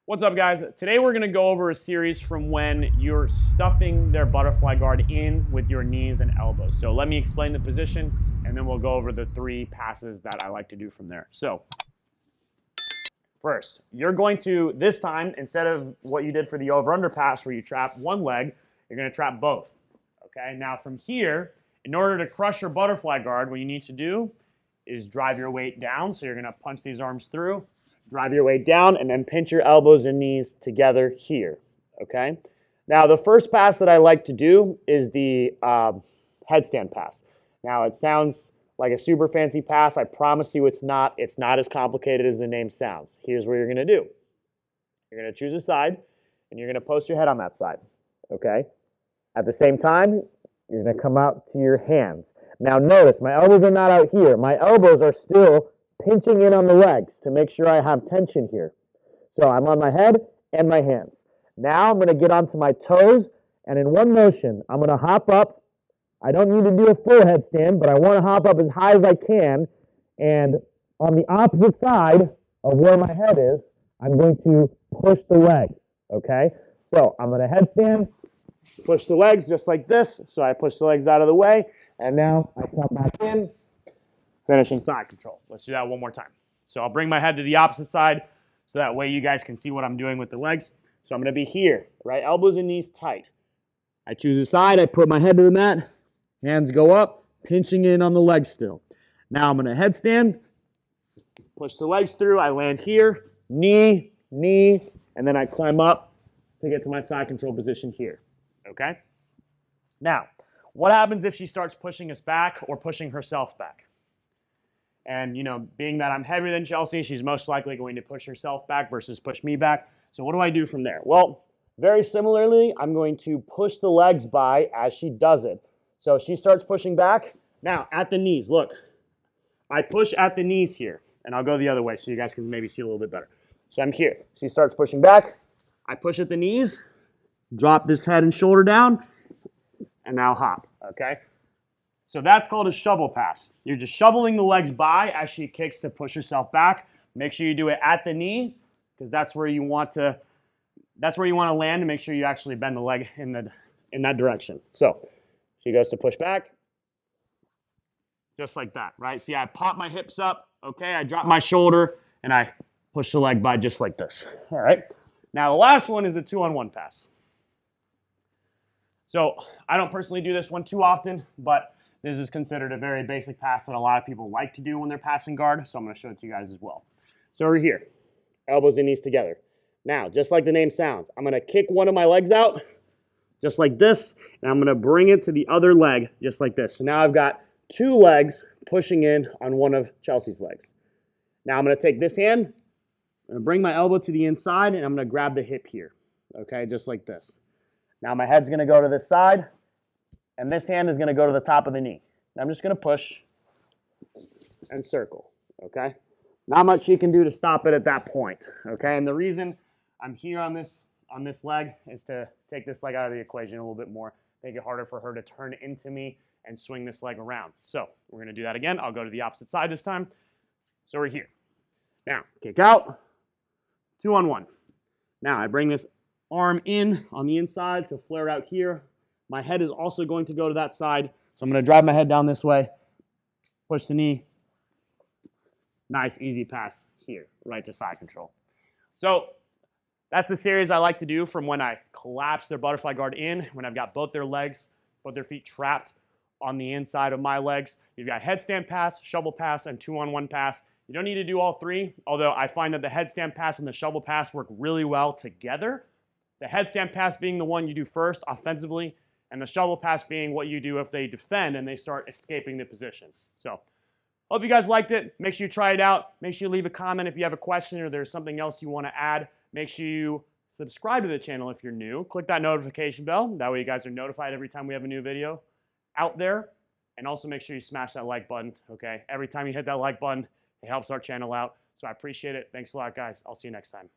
What's up, guys? Today we're going to go over a series from when you're stuffing their butterfly guard in with your knees and elbows. So let me explain the position, and then we'll go over the 3 passes that I like to do from there. So first, you're going to, this time, instead of what you did for the over-under pass where you trap one leg, you're going to trap both. Okay, now from here, in order to crush your butterfly guard, what you need to do is drive your weight down. So you're going to punch these arms through. Drive your weight down and then pinch your elbows and knees together here, okay? Now, the first pass that I like to do is the headstand pass. Now, it sounds like a super fancy pass. I promise you it's not. It's not as complicated as the name sounds. Here's what you're going to do. You're going to choose a side, and you're going to post your head on that side, okay? At the same time, you're going to come out to your hands. Now, notice, my elbows are not out here. My elbows are still pinching in on the legs to make sure I have tension here. So I'm on my head and my hands. Now I'm going to get onto my toes, and in one motion, I'm going to hop up. I don't need to do a full headstand, but I want to hop up as high as I can, and on the opposite side of where my head is, I'm going to push the legs, okay? So I'm going to headstand, push the legs just like this, so I push the legs out of the way, and now I come back in, finishing side control. Let's do that one more time. So I'll bring my head to the opposite side so that way you guys can see what I'm doing with the legs. So I'm going to be here, right? Elbows and knees tight. I choose a side. I put my head to the mat. Hands go up, pinching in on the legs still. Now I'm going to headstand, push the legs through. I land here, knee, knee, and then I climb up to get to my side control position here, okay? Now, what happens if she starts pushing us back or pushing herself back? And, you know, being that I'm heavier than Chelsea, she's most likely going to push herself back versus push me back. So what do I do from there? Well, very similarly, I'm going to push the legs by as she does it. So she starts pushing back. Now, at the knees, look. I push at the knees here. And I'll go the other way so you guys can maybe see a little bit better. So I'm here. She starts pushing back. I push at the knees. Drop this head and shoulder down. And now hop, okay? So that's called a shovel pass. You're just shoveling the legs by as she kicks to push herself back. Make sure you do it at the knee because that's where you want to land to make sure you actually bend the leg in that direction. So she goes to push back just like that, right? See, I pop my hips up, okay? I drop my shoulder and I push the leg by just like this. All right. Now the last one is the 2-on-1 pass. So I don't personally do this one too often, but this is considered a very basic pass that a lot of people like to do when they're passing guard, so I'm going to show it to you guys as well. So we're here, elbows and knees together. Now, just like the name sounds, I'm going to kick one of my legs out, just like this, and I'm going to bring it to the other leg, just like this. So now I've got 2 legs pushing in on one of Chelsea's legs. Now I'm going to take this hand, I'm going to bring my elbow to the inside, and I'm going to grab the hip here, okay, just like this. Now my head's going to go to this side, and this hand is going to go to the top of the knee. And I'm just going to push and circle, okay? Not much you can do to stop it at that point, okay? And the reason I'm here on this leg is to take this leg out of the equation a little bit more, make it harder for her to turn into me and swing this leg around. So we're going to do that again. I'll go to the opposite side this time. So we're here. Now, kick out, 2-on-1. Now I bring this arm in on the inside to flare out here. My head is also going to go to that side. So I'm going to drive my head down this way, push the knee. Nice, easy pass here, right to side control. So that's the series I like to do from when I collapse their butterfly guard in, when I've got both their legs, both their feet trapped on the inside of my legs. You've got headstand pass, shovel pass, and 2-on-1 pass. You don't need to do all 3, although I find that the headstand pass and the shovel pass work really well together. The headstand pass being the one you do first offensively, and the shovel pass being what you do if they defend and they start escaping the position. So, hope you guys liked it. Make sure you try it out. Make sure you leave a comment if you have a question or there's something else you want to add. Make sure you subscribe to the channel if you're new. Click that notification bell. That way you guys are notified every time we have a new video out there. And also make sure you smash that like button, okay? Every time you hit that like button, it helps our channel out. So I appreciate it. Thanks a lot, guys. I'll see you next time.